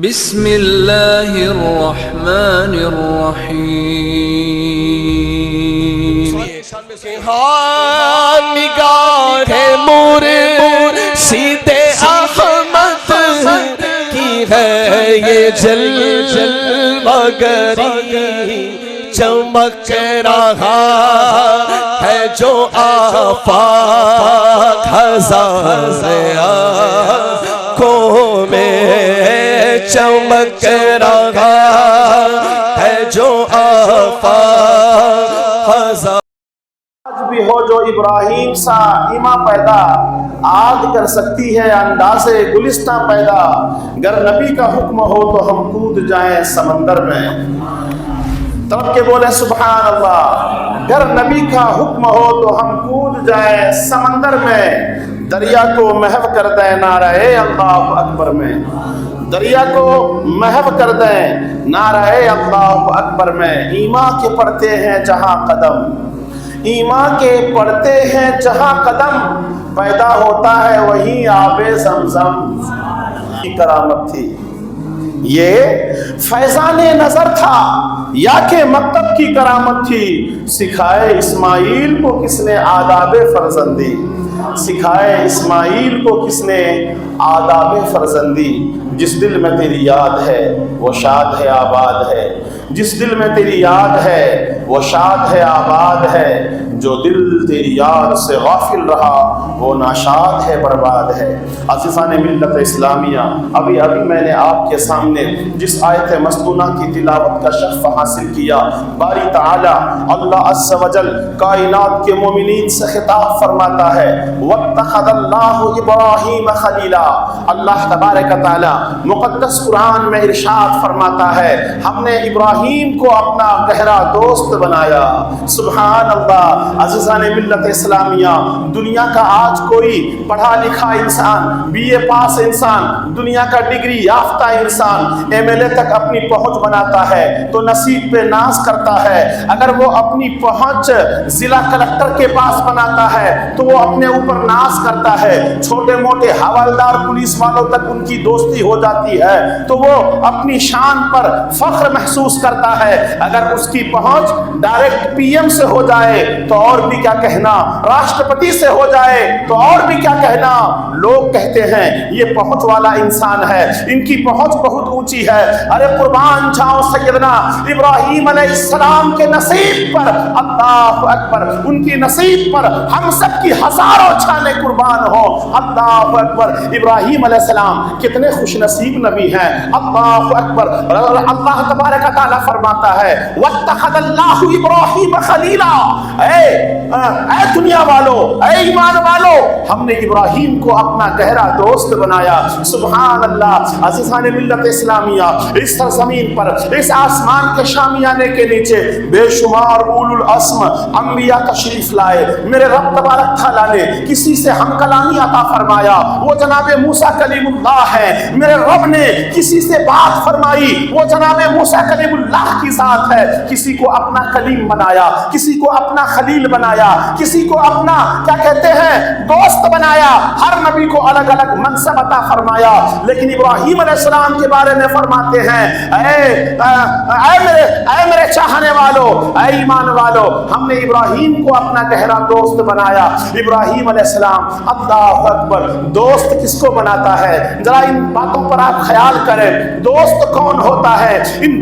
بسم اللہ الرحمن الرحیم۔ نگاہ مرشد احمد کی ہے یہ جلوہ گری، چمک رہا ہے جو آفاق ہزار آنکھوں میں، چمک رہا ہے جو آفاق ہزار۔ آج بھی ہو جو ابراہیم سا ایما پیدا، آگ کر سکتی ہے انداز گلستہ پیدا، گر نبی کا حکم ہو تو ہم کود جائیں سمندر میں۔ تب کے بولے سبحان اللہ، گر نبی کا حکم ہو تو ہم کود جائیں سمندر میں، دریا کو محو کر دیں نعرہ اللہ اکبر میں، دریا کو محو کر دیں نعرہ اللہ اکبر میں۔ ایمان کے پڑھتے ہیں جہاں قدم، ایمان کے پڑھتے ہیں جہاں قدم، پیدا ہوتا ہے وہیں آب زمزم کی کرامت تھی۔ یہ فیضان نظر تھا یا کہ مکتب کی کرامت تھی، سکھائے اسماعیل کو کس نے آداب فرزندی، سکھائے اسماعیل کو کس نے آداب فرزندی۔ جس دل میں تیری یاد ہے وہ شاد ہے آباد ہے، جس دل میں تیری یاد ہے وہ شاد ہے آباد ہے، جو دل تیری یاد سے غافل رہا وہ ناشاد ہے برباد ہے۔ عزیزان ملت اسلامیہ، ابھی میں نے آپ کے سامنے جس آیت مستونہ کی تلاوت کا شرف حاصل کیا، باری تعالی اللہ عز و جل کائنات کے مومنین سے خطاب فرماتا ہے، وَاتَّخَذَ اللَّهُ إِبْرَاهِيمَ خَلِيلًا۔ اللہ تبارک و تعالی مقدس قرآن میں ارشاد فرماتا ہے، ہم نے ابراہیم کو اپنا گہرا دوست بنایا۔ سبحان اللہ۔ عزیزان ملت اسلامیہ، دنیا کا آج کوئی پڑھا لکھا انسان، بی اے پاس انسان، دنیا کا ڈگری یافتہ انسان ایم ایل اے تک اپنی پہنچ بناتا ہے تو نصیب پہ ناز کرتا ہے، اگر وہ اپنی پہنچ ضلع کلکٹر کے پاس بناتا ہے تو وہ اپنے اوپر ناز کرتا ہے، چھوٹے موٹے حوالدار پولیس والوں تک ان کی دوستی ہو جاتی ہے تو وہ اپنی شان پر فخر محسوس کرتا ہے، اگر اس کی پہنچ ڈائریکٹ پی ایم سے ہو جائے تو اور بھی کیا کہنا، راشٹرپتی سے ہو جائے تو اور بھی کیا کہنا۔ لوگ کہتے ہیں یہ پہنچ والا انسان ہے، ان کی پہنچ بہت اونچی ہے۔ ارے قربان جاؤ سیدنا ابراہیم علیہ السلام کے نصیب پر، اللہ اکبر، ان کی نصیب پر ہم سب کی ہزاروں چھانے قربان ہو، اللہ اکبر۔ ابراہیم علیہ السلام کتنے خوش نصیب نبی ہیں، اللہ اکبر۔ اللہ تبارک و تعالیٰ فرماتا ہے، وَاتَّخَذَ اللَّهُ إِبْرَاهِيمَ خَلِيلًا۔ اے دنیا والو، اے ایمان والو، ہم نے ابراہیم کو اپنا گہرا دوست بنایا۔ سبحان اللہ۔ عزیزان ملت اسلامیہ، اس سرزمین پر، اس آسمان کے شامیانے کے نیچے بے شمار اولو العزم انبیاء تشریف لائے۔ میرے رب تبارک تعالیٰ نے کسی سے ہم کلامی عطا فرمایا، وہ جناب موسیٰ کلیم اللہ ہے۔ میرے رب نے کسی سے بات فرمائی، وہ جناب موسیٰ کلیم اللہ کی ذات ہے۔ کسی کو اپنا کلیم بنایا، کسی کو اپنا خلیل بنایا، کسی کو اپنا کیا کہتے ہیں دوست بنایا، ہر نبی کو الگ الگ منصب عطا فرمایا، لیکن ابراہیم علیہ السلام کے بارے میں فرماتے ہیں، اے میرے چاہنے والو، اے ایمان والو، ہم نے ابراہیم کو اپنا گہرا دوست بنایا۔ ابراہیم علیہ السلام، اللہ اکبر، دوست کس کو بناتا ہے؟ ذرا ان باتوں پر آپ خیال کریں، دوست کون ہوتا ہے؟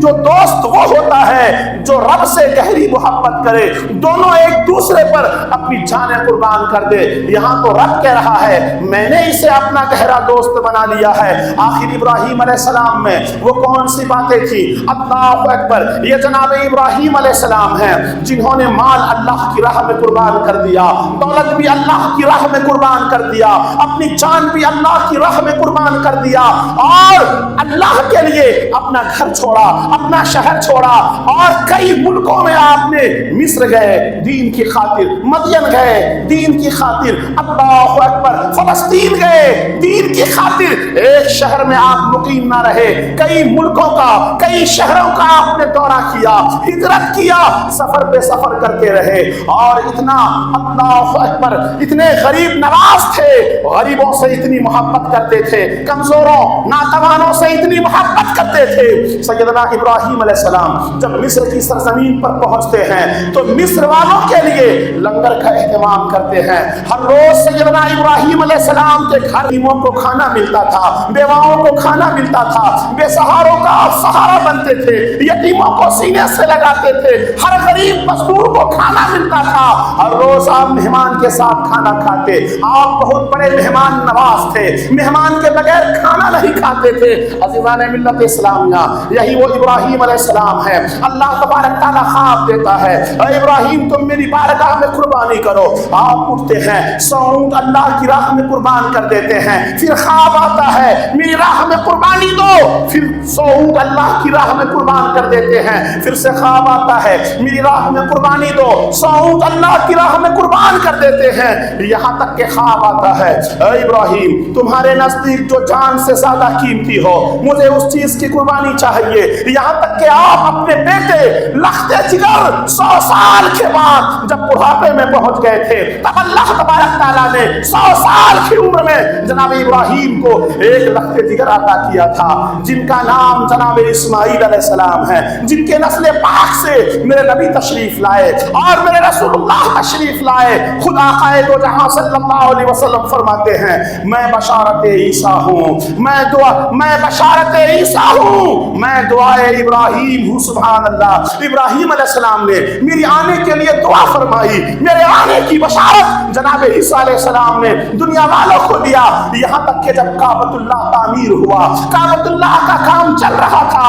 جو دوست وہ ہوتا ہے جو رب سے گہری محبت کرے، دونوں ایک دوسرے پر اپنی جانیں قربان کر دے۔ یہاں تو رب کہہ رہا ہے میں نے اسے اپنا گہرا دوست بنا لیا ہے۔ آخر ابراہیم علیہ السلام میں وہ کون سی باتیں تھی؟ اللہ اکبر، یہ جناب ابراہیم علیہ السلام ہیں جنہوں نے مال اللہ کی راہ میں قربان کر دیا، دولت بھی اللہ کی راہ میں قربان کر دیا، اپنی جان بھی اللہ کی راہ میں قربان کر دیا، اور اللہ کے لیے اپنا گھر چھوڑا، اپنا شہر چھوڑا، اور کئی ملکوں میں آپ نے مصر گئے، دین دین کی خاطر مدین گئے دین کی خاطر، اللہ اکبر فلسطین گئے دین کی خاطر، ایک شہر میں آپ مقیم نہ رہے، کئی ملکوں کا کئی شہروں کا آپ نے دورہ کیا، ہجرت کیا، سفر پہ سفر کرتے رہے، اور اتنا اللہ اکبر اتنے غریب نواز تھے، غریبوں سے اتنی محبت کرتے تھے، کمزوروں ناتوانوں سے اتنی محبت کرتے تھے۔ سیدنا ابراہیم علیہ السلام جب مصر کی سرزمین پر پہنچتے ہیں تو مصر والوں کے لیے لنگر کا اہتمام کرتے ہیں، ہر روز سیدنا ابراہیم علیہ السلام کے گھر یتیموں کو کھانا ملتا تھا، بیواؤں کو کھانا ملتا تھا، بے سہاروں کا سہارا بنتے تھے، یتیموں کو سینے سے لگاتے تھے، ہر غریب مزدور کو کھانا ملتا تھا، ہر روز آپ مہمان کے ساتھ کھانا کھاتے، آپ بہت بڑے مہمان نواز تھے، مہمان کے بغیر کھانا نہیں کھاتے تھے۔ عزیزان ملت اسلامیہ، یہی وہ ابراہیم علیہ السلام ہے۔ اللہ تبارک تعالیٰ خواب دیتا ہے، اے ابراہیم تم میری بارگاہ میں قربانی کرو، آپ اٹھتے ہیں، 100 اونٹ اللہ کی راہ میں قربان کر دیتے ہیں، پھر خواب آتا ہے میری راہ میں قربانی دو، پھر 100 اونٹ اللہ کی راہ میں قربان کر دیتے ہیں، پھر سے خواب آتا ہے میری راہ میں قربانی دو، 100 اونٹ اللہ کی راہ میں قربان کر دیتے ہیں، یہاں تک کہ خواب آتا ہے اے ابراہیم تمہارے نزدیک جو جان سے زیادہ قیمتی ہو مجھے اس چیز کی قربانی چاہیے، یہاں تک کہ آپ اپنے بیٹے لخت جگر 100 سال کے بعد جب بڑھاپے میں پہنچ گئے تھے تب اللہ تبارک تعالیٰ نے 100 سال کی عمر میں جناب ابراہیم کو ایک لخت جگر عطا کیا تھا جن کا نام جناب اسماعیل علیہ السلام ہے، جن کے نسل پاک سے میرے نبی تشریف لائے اور میرے رسول اللہ تشریف لائے۔ خدا قائد و جہاں صلی اللہ علیہ وسلم فرماتے ہیں میں بشارت عیسیٰ ہوں، میں بشارت عیسیٰ ہوں، میں دعائے ابراہیم ہوں۔ سبحان اللہ، ابراہیم علیہ السلام نے میری آنے کے لیے دعا فرمائی، میرے آنے کی بشارت جناب عیسیٰ علیہ السلام نے دنیا والوں کو دیا، یہاں تک کہ جب کعبۃ اللہ تعمیر ہوا، کعبۃ اللہ کا کام چل رہا تھا،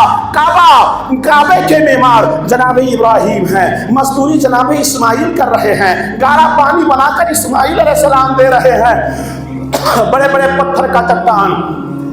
کعبے کے معمار جناب ابراہیم ہیں، مزدوری جناب اسماعیل کر رہے ہیں، گارا پانی بنا کر اسماعیل علیہ السلام دے رہے ہیں، بڑے بڑے پتھر کا چٹان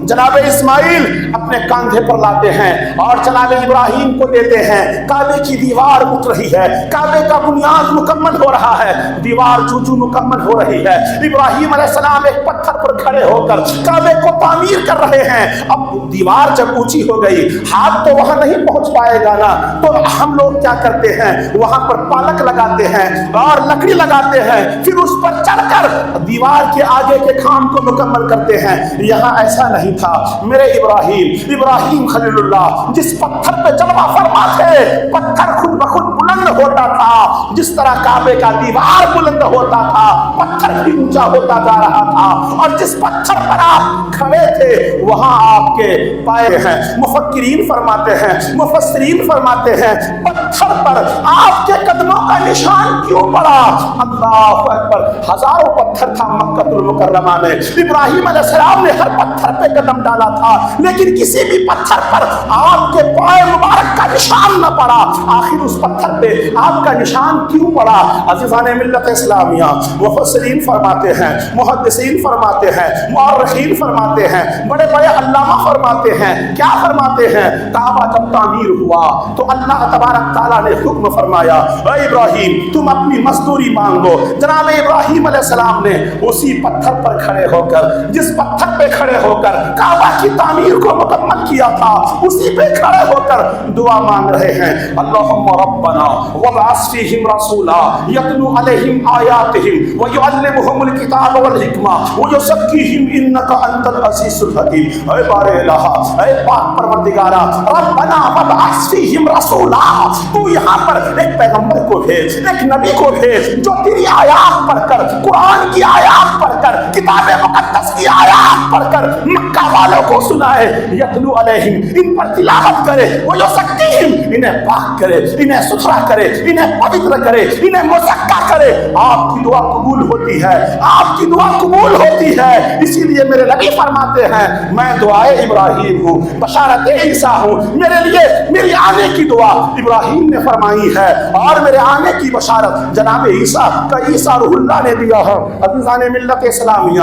جناب اسماعیل اپنے کاندھے پر لاتے ہیں اور جناب ابراہیم کو دیتے ہیں، کعبے کی دیوار اٹھ رہی ہے، کعبے کا بنیاد مکمل ہو رہا ہے، دیوار جو مکمل ہو رہی ہے، ابراہیم علیہ السلام ایک پتھر پر کھڑے ہو کر کعبے کو تعمیر کر رہے ہیں۔ اب دیوار جب اونچی ہو گئی ہاتھ تو وہاں نہیں پہنچ پائے گا نا، تو ہم لوگ کیا کرتے ہیں وہاں پر پالک لگاتے ہیں اور لکڑی لگاتے ہیں، پھر اس پر چڑھ کر دیوار کے آگے کے کام کو مکمل کرتے ہیں۔ یہاں ایسا نہیں تھا، میرے ابراہیم خلیل اللہ جس پتھر پہ جلوہ فرما تھے، پتھر خود بخود بلند ہوتا تھا، جس طرح کعبے کا دیوار بلند ہوتا تھا پتھر بھی اونچا ہوتا جا رہا تھا، اور جس پتھر پر آپ کھڑے تھے وہاں آپ کے پائے ہیں۔ مفکرین فرماتے ہیں، مفسرین فرماتے ہیں پتھر پر آپ کے قدموں کا نشان کیوں پڑا؟ اللہ اکبر، ہزاروں پتھر تھا مکہ المکرمہ میں، ابراہیم علیہ السلام نے ہر پتھر پہ قدم ڈالا تھا لیکن کسی بھی پتھر پر آپ کے پائے مبارک کا نشان نہ پڑا، آخر اس پتھر پہ آپ کا نشان کیوں پڑا؟ عزیزان ملت اسلامیہ، مفسرین فرماتے ہیں، محدثین فرماتے ہیں، مؤرخین فرماتے ہیں، بڑے بڑے علامہ فرماتے ہیں، کیا فرماتے ہیں؟ کعبہ جب تعمیر ہوا تو اللہ تبارک تعالیٰ نے حکم فرمایا اے ابراہیم تم اپنی مزدوری مانگو۔ جناب ابراہیم علیہ السلام نے اسی پتھر پر کھڑے ہو کر، جس پتھر پہ کھڑے ہو کر کعبہ کی تعمیر کو مکمل کیا تھا، اسی پہ کھڑے ہو کر دعا مانگ رہے ہیں، اللہم ربنا وابعث فیہم رسولا یتلو علیہم آیاتہم ویعلمہم الکتاب والحکمہ ویزکیہم انک انت العزیز الحکیم۔ اے بار الہ، اے پاک پروردگارہ، ربنا وابعث فیہم رسولا، تو یہاں پر ایک پیغمبر کو بھیج، ایک نبی کو بھیج جو تیری آیات پڑھ کر، قرآن کی آیات پڑھ کر، کتاب مقدس کی آیات پڑھ کر مکہ والوں کو سنائے، یتلو علیہم ان پر تلاوت کرے، وہ جو سکتیہم انہیں پاک کرے، انہیں ستھرا کرے، انہیں پوتر کرے، انہیں مزکا کرے۔ آپ کی دعا قبول ہوتی ہے، آپ کی دعا قبول ہوتی ہے، اسی لیے میرے نبی فرماتے ہیں میں دعائے ابراہیم ہوں، بشارت عیسیٰ ہوں، میرے لیے میری آنے کی دعا ابراہیم نے فرمائی ہے اور میرے آنے کی بشارت جناب عیسیٰ کا عیسیٰ روح اللہ نے دیا ہے۔ عزیزان ملت اسلامیہ،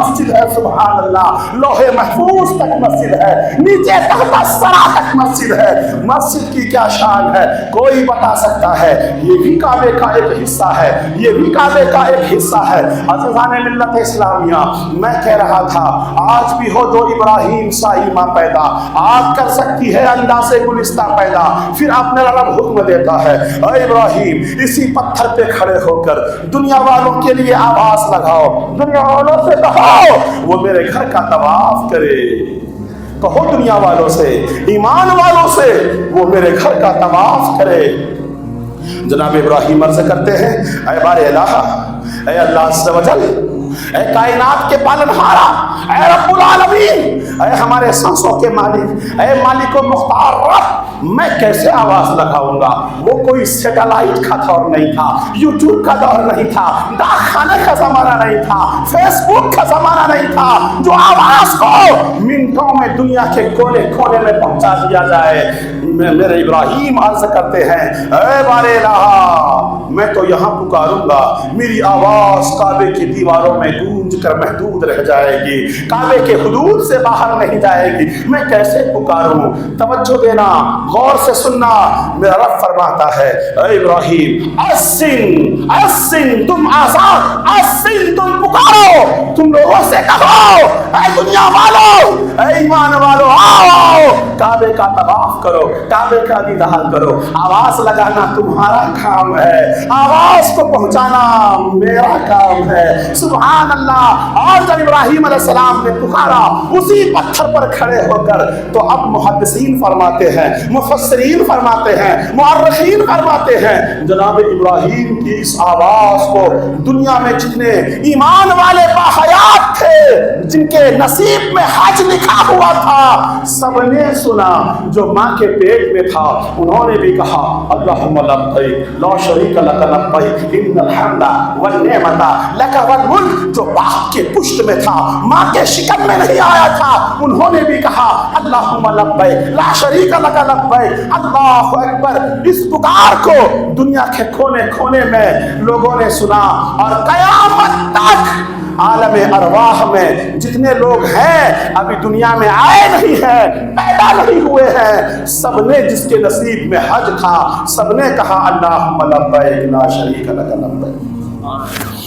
مسجد ہے، سبحان اللہ، لوہے محفوظ تک مسجد ہے، نیچے تحت الثری تک مسجد ہے۔ مسجد کی کیا شان ہے کوئی بتا سکتا ہے؟ یہ بھی کعبے کا ایک حصہ ہے، یہ بھی کعبے کا ایک حصہ ہے۔ عزیزان ملت اسلامیہ، میں کہہ رہا تھا آج بھی ہو جو ابراہیم سا ایمان پیدا، آگ کر سکتی ہے انداز گلستہ پیدا۔ پھر اپنے رب حکم دیتا ہے، اے ابراہیم اسی پتھر پہ کھڑے ہو کر دنیا والوں کے لیے آواز لگاؤ، دنیا والوں سے کہو وہ میرے گھر کا طواف کرے، کہو دنیا والوں سے، ایمان والوں سے وہ میرے گھر کا طواف کرے۔ جناب ابراہیم عرض کرتے ہیں، اے بار الہ، اے اللہ عز و جل، اے کائنات کے پالنہارا، اے رب العالمین، اے ہمارے سانسوں کے مالک، اے مالک و مختار رب، میں کیسے آواز لگاؤں گا؟ وہ کوئی سیٹلائٹ کا دور نہیں تھا، یوٹیوب کا دور نہیں تھا، ڈاک خانے کا زمانہ نہیں تھا، فیس بک کا زمانہ نہیں تھا جو آواز کو منٹوں میں دنیا کے کونے کونے میں پہنچا دیا جائے۔ میرے ابراہیم عرض کرتے ہیں، اے بار الہ، میں تو یہاں پکاروں گا، میری آواز کعبے کی دیواروں میں گونج کر محدود رہ جائے گی، کعبے کے حدود سے باہر نہیں جائے گی، میں کیسے پکاروں؟ توجہ دینا، غور سے سننا، میرا رب فرماتا ہے، اے ابراہیم اسن اسن، تم آزاد، اسن تم پکارو، تم لوگوں سے کہو، اے دنیا والو، اے ایمان والو، آؤ کعبے کا طواف کرو، کعبے کا دیدار کرو۔ آواز لگانا تمہارا کام ہے، آواز کو پہنچانا میرا کام ہے، سبحان اللہ۔ اور جب ابراہیم علیہ السلام نے پکارا اسی پتھر پر کھڑے ہو کر، تو اب محدثین فرماتے ہیں، مفسرین فرماتے ہیں، مؤرخین فرماتے ہیں، جناب ابراہیم کی اس آواز کو دنیا میں جتنے ایمان والے باحیات تھے، جن کے نصیب میں حج لکھا ہوا تھا، سب نے سنا۔ جو ماں کے پیٹ میں تھا انہوں نے بھی کہا، اللہم لبیک لا شریک لک لبیک ان الحمد والنعمت لک والملک۔ جو باپ کے پشت میں تھا، ماں کے شکم میں نہیں آیا تھا، انہوں نے بھی کہا، اللہم لبیک لا شریک لک لبیک، اللہ اکبر۔ اس پکار کو دنیا کے کونے کونے میں لوگوں نے سنا، اور قیامت تک عالم ارواح میں جتنے لوگ ہیں ابھی دنیا میں آئے نہیں ہیں، پیدا نہیں ہوئے ہیں، سب نے جس کے نصیب میں حج تھا، سب نے کہا اللہم لبیک لا شریک لک لبیک۔